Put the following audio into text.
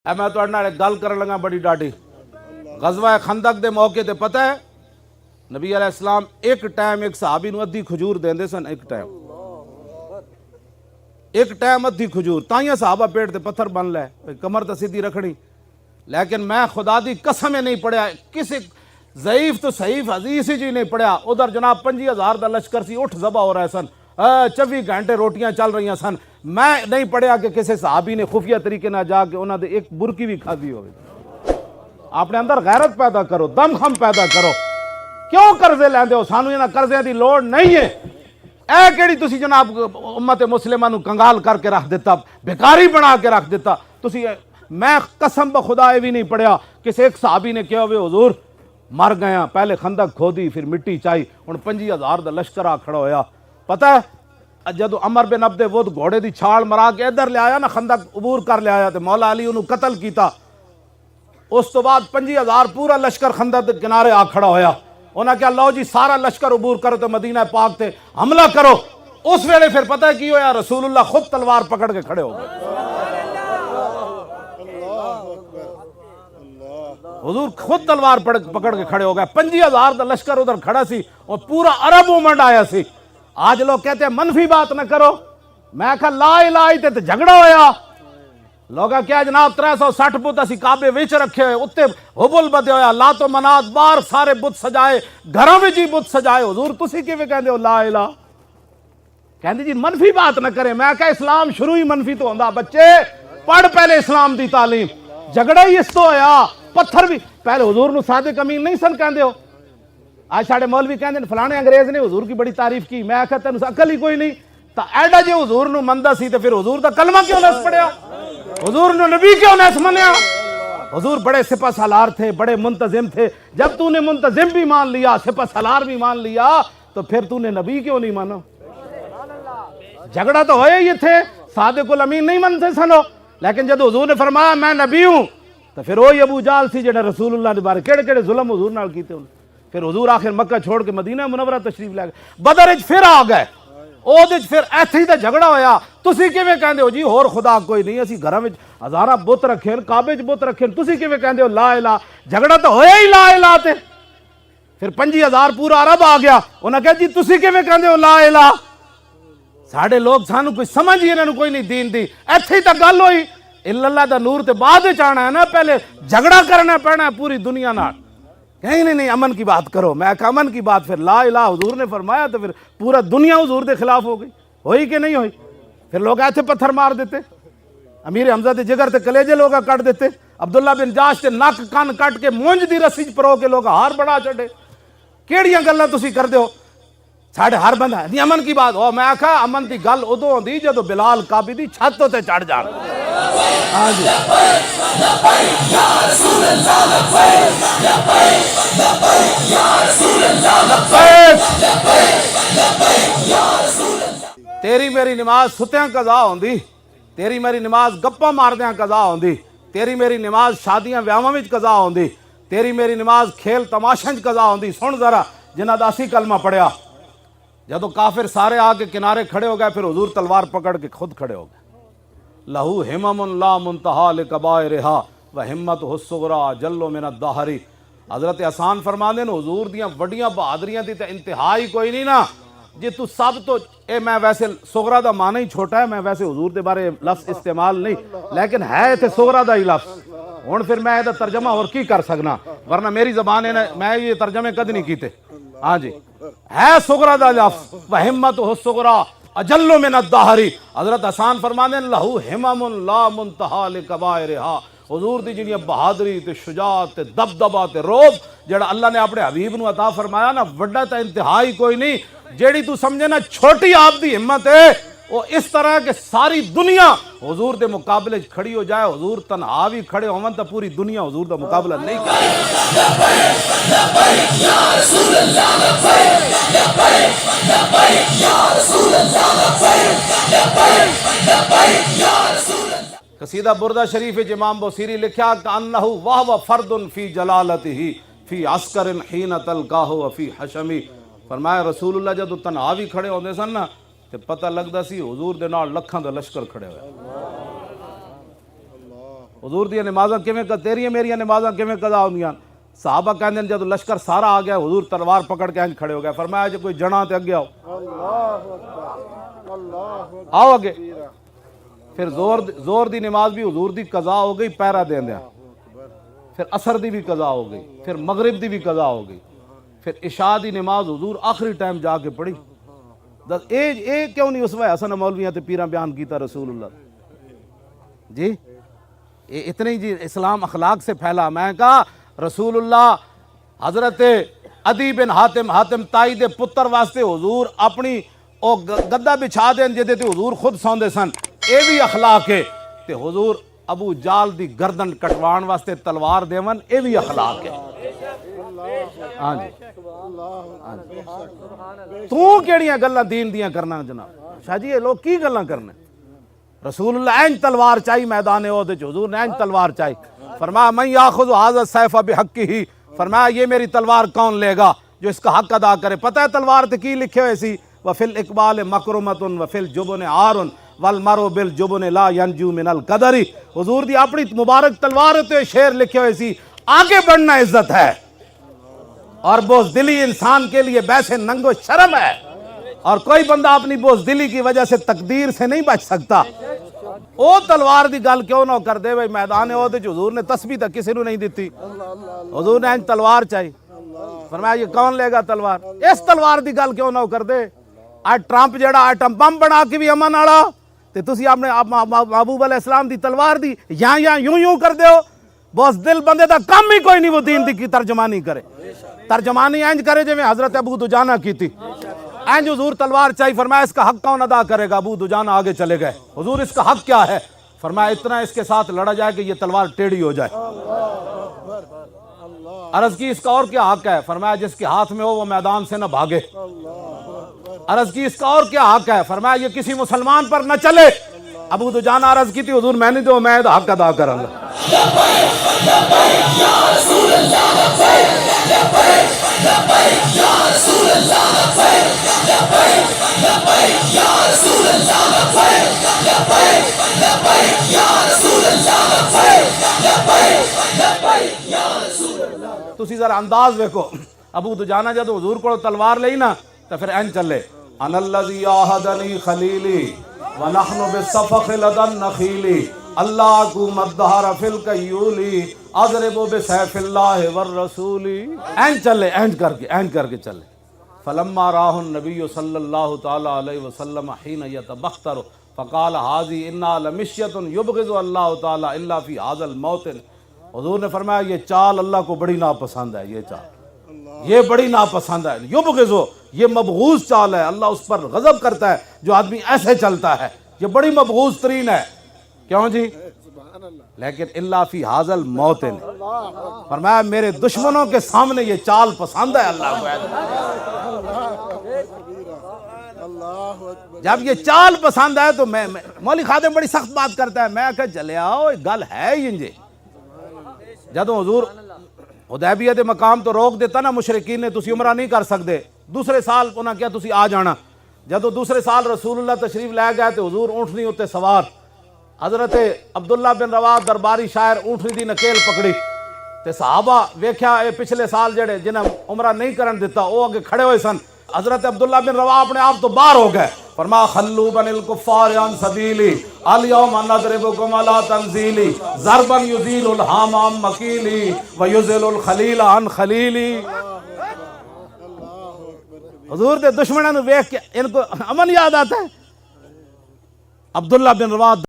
میں تہاڈے نال ایک گل کرن لگا بڑی ڈاڈی. غزوہ خندق دے موقع تے پتہ ہے نبی علیہ السلام ایک ٹائم ایک صحابی نو ادھی کھجور دیندے سن. ایک ٹائم ادھی کھجور تائیاں صحابہ پیٹ تے پتھر بن لے کمر تے سیدھی رکھنی. لیکن میں خدا دی قسم نہیں پڑھیا کسی ضعیف تو صحیح حدیث ہی نہیں پڑھیا. ادھر جناب 50,000 دا لشکر سی اٹھ ذبح ہو رہے سن 24 گھنٹے روٹیاں چل رہی سن. میں نہیں پڑھیا کہ کسی صحابی نے خفیہ طریقے نہ جا کے انہاں دے ایک برکی بھی کھادی ہوئے. اپنے اندر غیرت پیدا کرو, دم خم پیدا کرو. کیوں قرضے لیندے ہو؟ سانو انہاں قرضے دی لوڑ نہیں ہے. اے کیڑی تسی جناب امت مسلمہ نو کنگال کر کے رکھ دیتا, بیکاری بنا کے رکھ دیتا تسی. میں قسم بخدا یہ بھی نہیں پڑھیا کسی ایک صحابی نے کہا ہوئے حضور مر گیا پہلے خندق کھودی پھر مٹی چائی ہن 50,000 دا لشکر آ کھڑا ہویا. پتہ ہے جدو عمر بن عبد ود گھوڑے دی چھال مرا کے ادھر لے آیا نا خندق عبور کر لے آیا تے مولا علی انہوں قتل کیتا. اس تو بعد 50,000 پورا لشکر خندق دے کنارے آ کھڑا ہویا. انہاں کہا لو جی سارا لشکر عبور کرو تو مدینہ پاک تے حملہ کرو. اس ویلے پھر پتہ ہے کی ہویا رسول اللہ خود تلوار پکڑ کے کھڑے ہو گئے. حضور خود تلوار پکڑ کے کھڑے ہو گئے. 50,000 دا لشکر ادھر کھڑا سی اور پورا عرب مومنٹ آیا سی. آج لوگ کہتے ہیں منفی بات نہ کرو. میں کہا لا الہ تے جھگڑا ہویا. لوگا کیا جناب 360 بت اسی کعبے وچ رکھے ہوئے اتنے حبل بدے ہویا لات و منات بار سارے بت سجائے گھروں وچ ہی بت سجائے. حضور تسی کیویں کہندے ہو لا الہ؟ کہندے جی منفی بات نہ کریں. میں کہا اسلام شروع ہی منفی تو ہوندا. بچے پڑھ پہلے اسلام دی تعلیم. جھگڑا ہی اس تو ہویا. پتھر بھی پہلے حضور نو صادق امین نہیں سن کہندے ہو. آج ساڑھے مولوی کہندے فلانے انگریز نے حضور کی بڑی تعریف کی. میں کہا تینوں عقل ہی کوئی نہیں. تا ایڈا جے حضور نو مندہ سی تے پھر حضور دا کلمہ کیوں نہ پڑھیا؟ حضور نو نبی کیوں نہ منیا؟ حضور بڑے سپہ سالار تھے, بڑے منتظم تھے. جب تو نے منتظم بھی مان لیا سپہ سالار بھی مان لیا تو پھر تو نے نبی کیوں نہیں مانا؟ جھگڑا تو ہوئے یہ تھے. صادق الامین نہیں منتے سنو. لیکن جب حضور نے فرمایا میں نبی ہوں تو پھر وہی ابو جال سی جڑے رسول اللہ کے بارے کیڑے کیڑے ظلم حضور نال کیتے انہوں. پھر حضور آخر مکہ چھوڑ کے مدینہ منورہ تشریف لے گئے. بدر وچ پھر آ گئے. او دے پھر ایتھے ہی تے جھگڑا ہویا. تسی کیویں کہندے ہو جی ہور خدا کوئی نہیں اسی گھراں وچ ہزاراں بت رکھے کعبے وچ بت رکھے تسی کیویں کہندے ہو لا الہ؟ جھگڑا تو ہویا ہی لا الہ تے. پھر 50,000 پورا عرب آ گیا. انہاں کہا جی تسی کیویں کہندے ہو لا الہ؟ ساڈے لوگ سانو کوئی سمجھ ہی انہاں نوں کوئی نہیں دین دی. ایتھے ہی تے گل ہوئی. اللہ دا نور تے بعد وچ آنا ہے نا, پہلے جھگڑا کرنا پینا ہے پوری دنیا نال. کہیں نہیں امن کی بات کرو. میں کہا امن کی بات پھر لا الہ حضور نے فرمایا تو پھر پورا دنیا حضور دے خلاف ہو گئی. ہوئی کہ نہیں ہوئی؟ پھر لوگ ایتھے پتھر مار دیتے. امیر حمزہ دے جگر تے کلیجے لوگا کٹ دیتے. عبداللہ بن جاش تے نک کان کٹ کے مونج دی رسی پرو کے لوگ ہار بڑا چڑھے. کیڑیاں گلاں تسی کردے ہو؟ ساڑھے ہر بندہ نہیں امن کی بات ہو. میں کہا امن دی گل ادو ہوندی جدو بلال کعبی دی چھت تے چڑھ جان. ہاں جی تیری میری نماز ستیاں قضا ہوندی. تیری میری نماز گپاں ماردیاں قضا ہوندی. تیری میری نماز شادیاں ویاواں وچ قضا ہوندی. تیری میری نماز کھیل تماشاں وچ قضا ہوندی. سن ذرا جنہاں دا اسی کلمہ پڑھیا جدو کافر سارے آ کے کنارے کھڑے ہو گئے پھر حضور تلوار پکڑ کے خود کھڑے ہو گئے. لہو ہمم لا منتہا لکبائرہا وہمتہ الصغریٰ جل من الدہر. حضرت حسان فرما دے حضور دیاں وڈیاں بہادریاں دی تے انتہائی کوئی نہیں نا. جی تو سب تو میں ویسے صغریٰ دا معنی ہی چھوٹا ہے. میں ویسے حضور دے بارے لفظ استعمال نہیں لیکن ہے تے صغریٰ دا ہی لفظ. ہن پھر میں یہ ترجمہ اور کی کر سکنا ورنہ میری زبان ہے میں یہ ترجمے کد نہیں کیتے. ہاں جی ہے صغریٰ دا لفظ وہمتہ الصغریٰ اجل من الدہر. حضرت حسان فرمانے لہو ہمم لا منتہا لکبائرہا. حضور دی جنیاں بہادری تے شجاعت تے دبدبہ تے روب جڑا اللہ نے اپنے حبیب نو عطا فرمایا نا وڈا تے انتہائی کوئی نہیں. جیڑی تو سمجھے نا چھوٹی آپ دی ہمت ہے وہ اس طرح کہ ساری دنیا حضور دے مقابلے کھڑی ہو جائے. حضور تنہا بھی کھڑے ہون تو پوری دنیا حضور دا مقابلہ نہیں کرے. قصیدہ بردہ شریف امام بوسیری لکھا کہ انہ وہو فرد فی جلالتہ فی عسکر حین تلقاہ وفی حشمی. فرمایا رسول اللہ جدو تنہا بھی کھڑے ہوندے سن نا تے پتہ لگدا سی حضور دے نال لکھاں دا لشکر کھڑے ہوئے. حضور دی نمازاں کیویں تیریاں میریاں نمازاں کیویں قضا ہوندیاں؟ صحابہ کہندے جب لشکر سارا آ گیا حضور تلوار پکڑ کے کھڑے ہو گئے، فرمایا جو کوئی جنا تے اگے آؤ، آؤ اگے۔ پھر زور دی نماز بھی حضور دی قضا ہو گئی پہرا دیندیاں، پھر عصر دی بھی قضا ہو گئی، پھر مغرب دی بھی قضا ہو گئی، پھر عشاء دی نماز حضور آخری ٹائم جا کے پڑھی۔ اے کیوں نہیں اسوہ حسن مولویاں تے پیراں بیان کیتا رسول اللہ جی؟ اتنے جی اسلام اخلاق سے پھیلا۔ میں کہا رسول اللہ حضرت عدی بن حاتم تائی دے پتر واسطے حضور اپنی او گدا بچھا دین جدے تے حضور خود سوندے سن، اے بھی اخلاق ہے۔ تے حضور ابو جال دی گردن کٹوان واسطے تلوار دیون، اے بھی اخلاق ہے۔ ہاں جی تو کیڑیاں گلاں دین دیاں کرنا جناب؟ شاہ جی یہ لوگ کی گلاں کرنے؟ رسول اللہ اینج تلوار چاہی میدان عہد وچ، حضور نے اینج تلوار چاہی۔ فرمایا من یاخذ ھذا السیف بحقہ، فرمایا یہ میری تلوار کون لے گا جو اس کا حق ادا کرے۔ پتہ ہے تلوار تے کی لکھے ہوئے سی؟ وفی الاقبال مکرمۃ وفی الجبن عار والمرء بالجبن لا ینجو من القدر۔ حضور دی اپنی مبارک تلوار تے شعر لکھے ہوئے سی، آگے بڑھنا عزت ہے اور بزدلی انسان کے لیے بیسے ننگ و شرم ہے، اور کوئی بندہ اپنی بزدلی کی وجہ سے تقدیر سے نہیں بچ سکتا۔ او تلوار دی گل کیوں نہ کر دے بھائی؟ میدان عہد وچ حضور نے تسبیح تک کسی نو نہیں دیتی، حضور نے تلوار چاہی۔ فرمایا یہ کون لے گا تلوار؟ اس تلوار دی گل کیوں نہ کر دے؟ آج ٹرمپ جیڑا ایٹم بم بنا کے بھی امن والا، تے تسی اپنے محبوب علیہ السلام دی تلوار دی یوں کر دیو۔ بس دل بندے دا کام ہی کوئی نہیں وہ دین دی کی ترجمانی کرے، ترجمانی اینج کرے جو میں حضرت ابو دجانہ کی تھی، اینج حضور تلوار چاہی۔ فرمایا اس کا حق کون ادا کرے گا؟ ابو دجانہ آگے چلے گئے، حضور اس کا حق کیا ہے؟ فرمایا اتنا اس کے ساتھ لڑا جائے کہ یہ تلوار ٹیڑھی ہو جائے۔ عرض کی اس کا اور کیا حق ہے؟ فرمایا جس کے ہاتھ میں ہو وہ میدان سے نہ بھاگے۔ عرض کی اس کا اور کیا حق ہے؟ فرمایا یہ کسی مسلمان پر نہ چلے۔ ابو دجانہ عرض کی تھی حضور میں نہیں دو، میں حق ادا کروں گا۔ تسی ذرا انداز دیکھو، ابو دجانہ جب حضور کو تلوار لئی نا تو پھر این چلے، انا الذی عاہدنی خلیلی ونحن بالصفق لدى النخیل اللہ کو مدہر فی الکیولی اضرب بسیف اللہ والرسول۔ این چلے، این کر کے چلے۔ فلما راہ النبی صلی اللہ تعالی علیہ وسلم حین یتبختر فقال ھذی انا لمشیۃ یبغض اللہ تعالی الا فی ھذا الموطن۔ حضور نے فرمایا یہ چال اللہ کو بڑی ناپسند ہے، یہ چال یہ بڑی ناپسند ہے، یبغضو یہ مبغوض چال ہے، اللہ اس پر غضب کرتا ہے جو آدمی ایسے چلتا ہے، یہ بڑی مبغوض ترین ہے۔ کیوں جی؟ لیکن اللہ فی ھذا الموطن، فرمایا میرے دشمنوں کے سامنے یہ چال پسند ہے اللہ کو۔ جب یہ چال پسند ہے تو میں مولوی خادم بڑی سخت بات کرتا ہے، میں کہ چلے آؤ گل ہے انجے۔ جدوں حضور حدیبیہ دے مقام تو روک دیتا نا مشرکین نے، تسی عمرہ نہیں کر سکتے، دوسرے سال انہاں کیا تسی آ جانا۔ جدوں دوسرے سال رسول اللہ تشریف لے گئے تو حضور اونٹنی اتے سوار، حضرت عبداللہ بن رواح درباری شاعر اونٹنی دی نکیل پکڑی تے صحابہ ویکھیا اے پچھلے سال جڑے جنہاں عمرہ نہیں کرن دیتا او اگے کھڑے ہوئے سن۔ حضرت عبداللہ بن رواح اپنے آپ تو باہر ہو گئے، فرمایا خلو بن الکفار عن سبیلی الیوم نضربکم علی تنزیلی ضربا یزیل الہام عن مکیلی ویزل الخلیل عن خلیلی۔ حضور دے دشمنوں نو ویکھ کے ان کو امن یاد آتا ہے۔ عبداللہ بن رواح